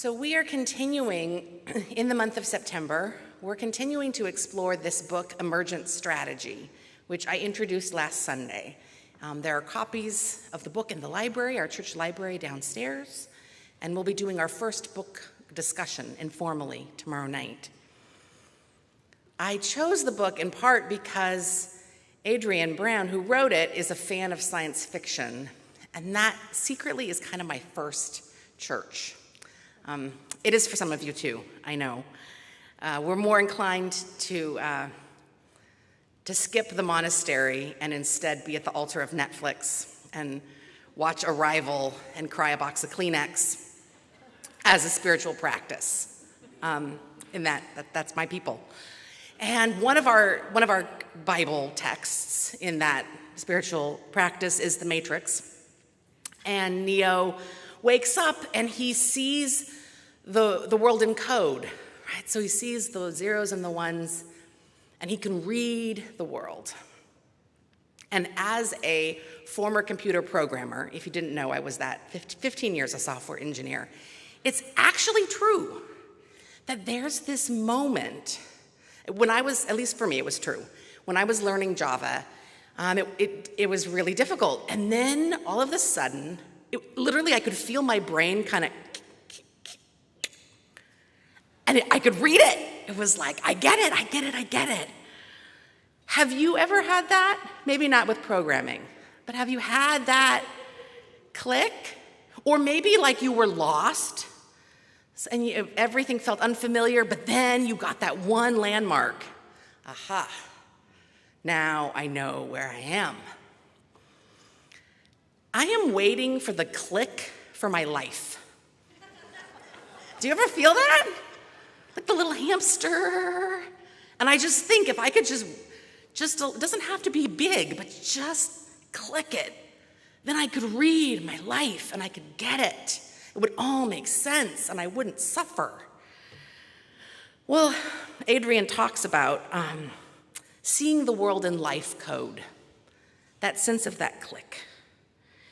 So we are continuing in the month of September. We're continuing to explore this book, Emergent Strategy, which I introduced last Sunday. There are copies of the book in the library, our church library downstairs, and we'll be doing our first book discussion informally tomorrow night. I chose the book in part because Adrienne Brown, who wrote it, is a fan of science fiction, and that secretly is kind of my first church. It is for some of you too, I know. We're more inclined to skip the monastery and instead be at the altar of Netflix and watch Arrival and cry a box of Kleenex as a spiritual practice. That's my people. And one of our Bible texts in that spiritual practice is The Matrix. And Neo wakes up and he sees the world in code, right? So he sees the zeros and the ones, and he can read the world. And as a former computer programmer, if you didn't know, I was that 15 years a software engineer, it's actually true that there's this moment, when I was, at least for me, it was true. When I was learning Java, it was really difficult. And then all of a sudden, literally I could feel my brain kind of, and I could read it. It was like, I get it, I get it, I get it. Have you ever had that? Maybe not with programming, but have you had that click? Or maybe like you were lost and everything felt unfamiliar, but then you got that one landmark. Aha, now I know where I am. I am waiting for the click for my life. Do you ever feel that? Like the little hamster. And I just think if I could just it doesn't have to be big, but just click it, then I could read my life and I could get it. It would all make sense and I wouldn't suffer. Well, Adrienne talks about seeing the world in life code, that sense of that click.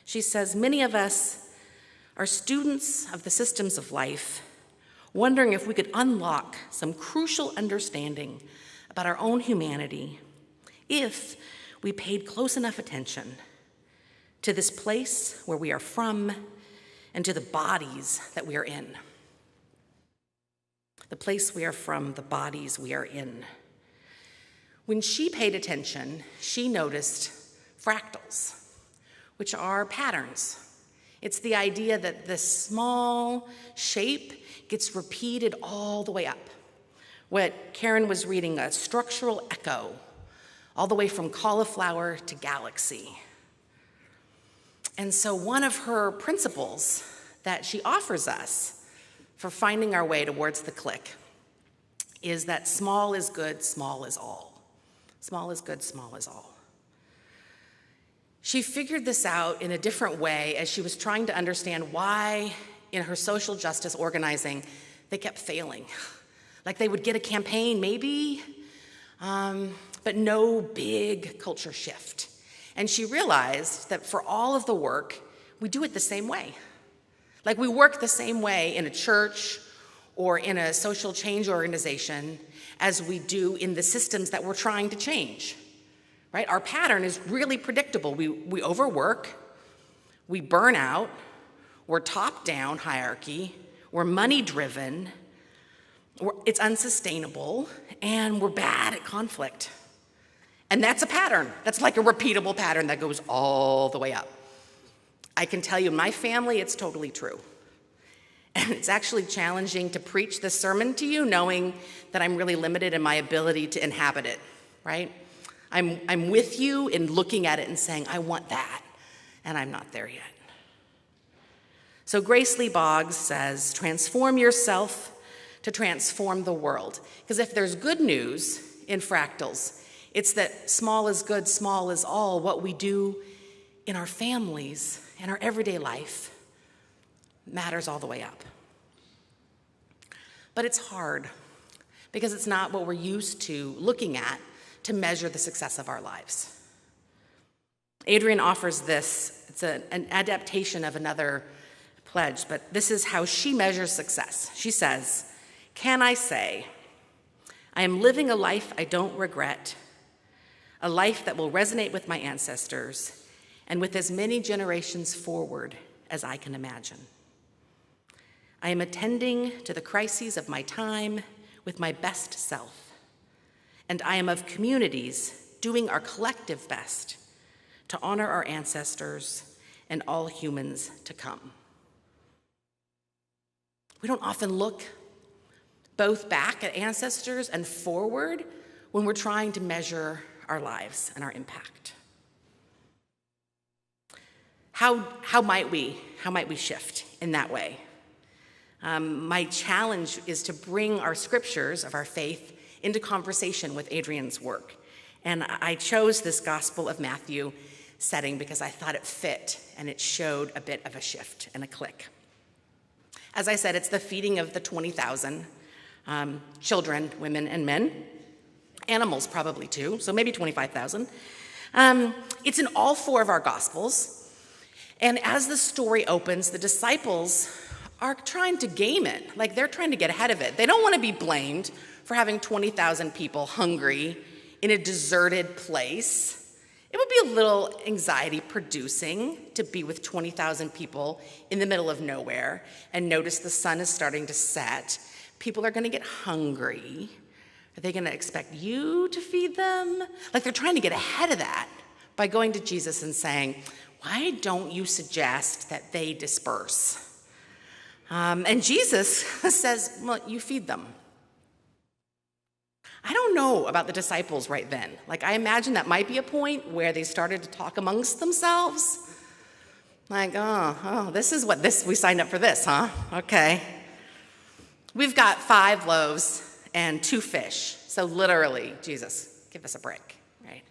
She says, many of us are students of the systems of life, wondering if we could unlock some crucial understanding about our own humanity if we paid close enough attention to this place where we are from and to the bodies that we are in. The place we are from, the bodies we are in. When she paid attention, she noticed fractals, which are patterns. It's the idea that this small shape gets repeated all the way up. What Karen was reading, a structural echo, all the way from cauliflower to galaxy. And so one of her principles that she offers us for finding our way towards the click is that small is good, small is all. Small is good, small is all. She figured this out in a different way as she was trying to understand why in her social justice organizing they kept failing. Like they would get a campaign maybe, but no big culture shift. And she realized that for all of the work, we do it the same way. Like we work the same way in a church or in a social change organization as we do in the systems that we're trying to change. Right? Our pattern is really predictable. We overwork, we burn out, we're top-down hierarchy, we're money-driven, it's unsustainable, and we're bad at conflict. And that's a pattern. That's like a repeatable pattern that goes all the way up. I can tell you, in my family, it's totally true. And it's actually challenging to preach this sermon to you knowing that I'm really limited in my ability to inhabit it, right? I'm with you in looking at it and saying, I want that, and I'm not there yet. So Grace Lee Boggs says, transform yourself to transform the world. Because if there's good news in Fractals, it's that small is good, small is all. What we do in our families and our everyday life matters all the way up. But it's hard because it's not what we're used to looking at to measure the success of our lives. Adrienne offers this. It's an adaptation of another pledge, but this is how she measures success. She says, "Can I say, I am living a life I don't regret, a life that will resonate with my ancestors and with as many generations forward as I can imagine. I am attending to the crises of my time with my best self, and I am of communities doing our collective best to honor our ancestors and all humans to come." We don't often look both back at ancestors and forward when we're trying to measure our lives and our impact. How might we shift in that way? My challenge is to bring our scriptures of our faith into conversation with Adrian's work. And I chose this Gospel of Matthew setting because I thought it fit and it showed a bit of a shift and a click. As I said, it's the feeding of the 20,000 children, women, and men. Animals probably too, so maybe 25,000. It's in all four of our Gospels. And as the story opens, the disciples are trying to game it, like they're trying to get ahead of it. They don't want to be blamed for having 20,000 people hungry in a deserted place. It would be a little anxiety-producing to be with 20,000 people in the middle of nowhere and notice the sun is starting to set. People are going to get hungry. Are they going to expect you to feed them? Like they're trying to get ahead of that by going to Jesus and saying, "Why don't you suggest that they disperse?" And Jesus says, "Well, you feed them." I don't know about the disciples right then. Like, I imagine that might be a point where they started to talk amongst themselves. Like, oh, this is what we signed up for this, huh? Okay. We've got 5 loaves and 2 fish. So literally, Jesus, give us a break, right?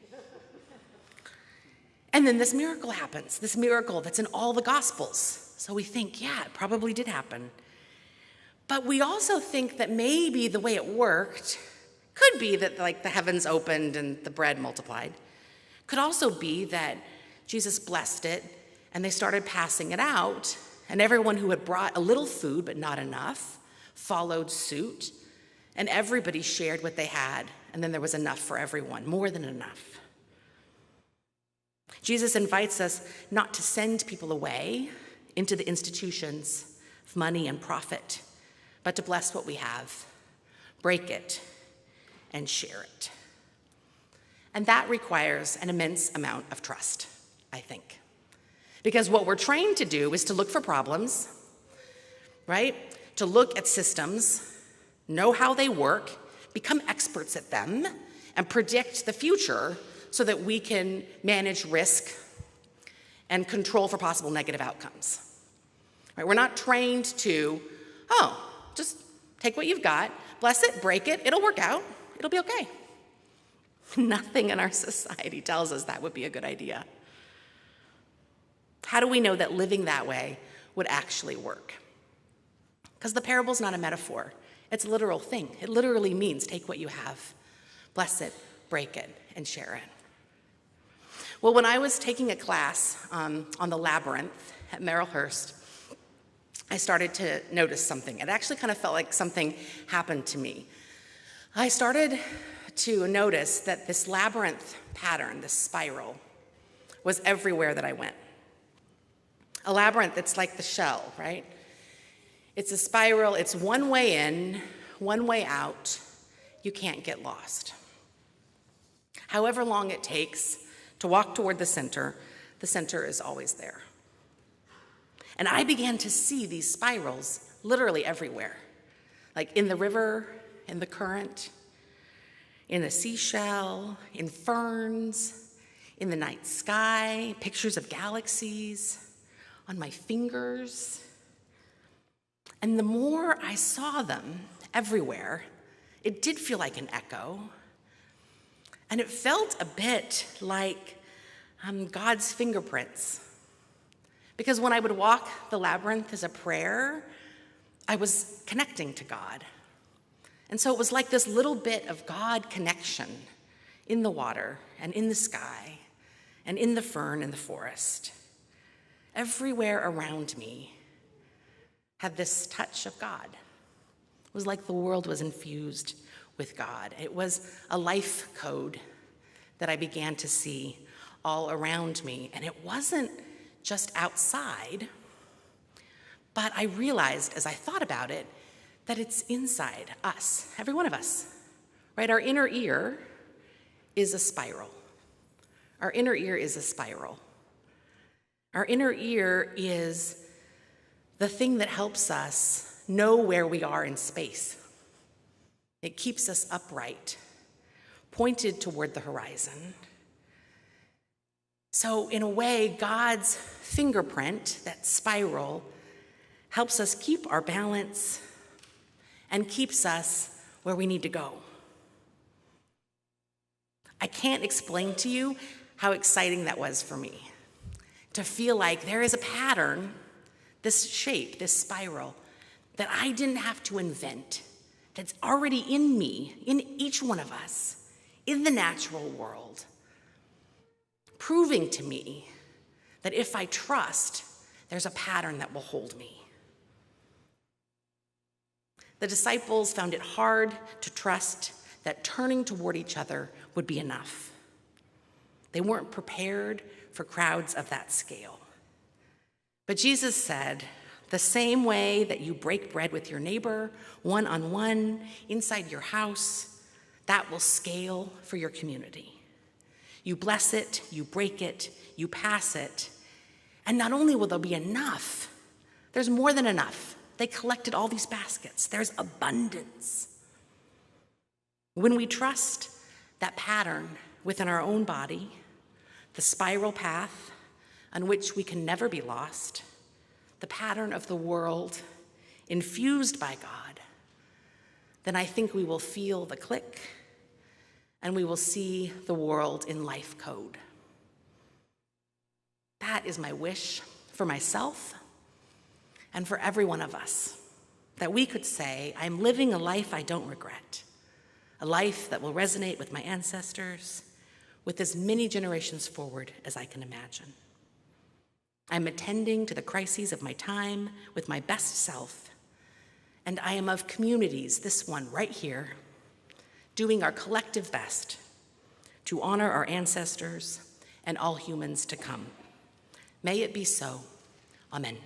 And then this miracle happens, this miracle that's in all the Gospels. So we think, yeah, it probably did happen. But we also think that maybe the way it worked could be that like the heavens opened and the bread multiplied. Could also be that Jesus blessed it and they started passing it out, and everyone who had brought a little food but not enough followed suit, and everybody shared what they had, and then there was enough for everyone, more than enough. Jesus invites us not to send people away into the institutions of money and profit, but to bless what we have, break it, and share it. And that requires an immense amount of trust, I think. Because what we're trained to do is to look for problems, right? To look at systems, know how they work, become experts at them, and predict the future so that we can manage risk and control for possible negative outcomes. Right? We're not trained to, just take what you've got, bless it, break it, it'll work out. It'll be okay. Nothing in our society tells us that would be a good idea. How do we know that living that way would actually work? Because the parable's not a metaphor. It's a literal thing. It literally means take what you have, bless it, break it, and share it. Well, when I was taking a class on the labyrinth at Merrillhurst, I started to notice something. It actually kind of felt like something happened to me. I started to notice that this labyrinth pattern, this spiral, was everywhere that I went. A labyrinth, it's like the shell, right? It's a spiral, it's one way in, one way out. You can't get lost. However long it takes to walk toward the center is always there. And I began to see these spirals literally everywhere, like in the river, in the current, in the seashell, in ferns, in the night sky, pictures of galaxies, on my fingers. And the more I saw them everywhere, it did feel like an echo. And it felt a bit like God's fingerprints. Because when I would walk the labyrinth as a prayer, I was connecting to God. And so it was like this little bit of God connection in the water and in the sky and in the fern and the forest. Everywhere around me, had this touch of God. It was like the world was infused with God. It was a life code that I began to see all around me. And it wasn't just outside, but I realized as I thought about it that it's inside us, every one of us, right? Our inner ear is a spiral. Our inner ear is a spiral. Our inner ear is the thing that helps us know where we are in space. It keeps us upright, pointed toward the horizon. So in a way, God's fingerprint, that spiral, helps us keep our balance and keeps us where we need to go. I can't explain to you how exciting that was for me, to feel like there is a pattern, this shape, this spiral, that I didn't have to invent, that's already in me, in each one of us, in the natural world, proving to me that if I trust, there's a pattern that will hold me. The disciples found it hard to trust that turning toward each other would be enough. They weren't prepared for crowds of that scale. But Jesus said, the same way that you break bread with your neighbor, one-on-one, inside your house, that will scale for your community. You bless it, you break it, you pass it, and not only will there be enough, there's more than enough. They collected all these baskets. There's abundance. When we trust that pattern within our own body, the spiral path on which we can never be lost, the pattern of the world infused by God, then I think we will feel the click and we will see the world in life code. That is my wish for myself and for every one of us, that we could say, I'm living a life I don't regret, a life that will resonate with my ancestors, with as many generations forward as I can imagine. I'm attending to the crises of my time with my best self, and I am of communities, this one right here, doing our collective best to honor our ancestors and all humans to come. May it be so. Amen.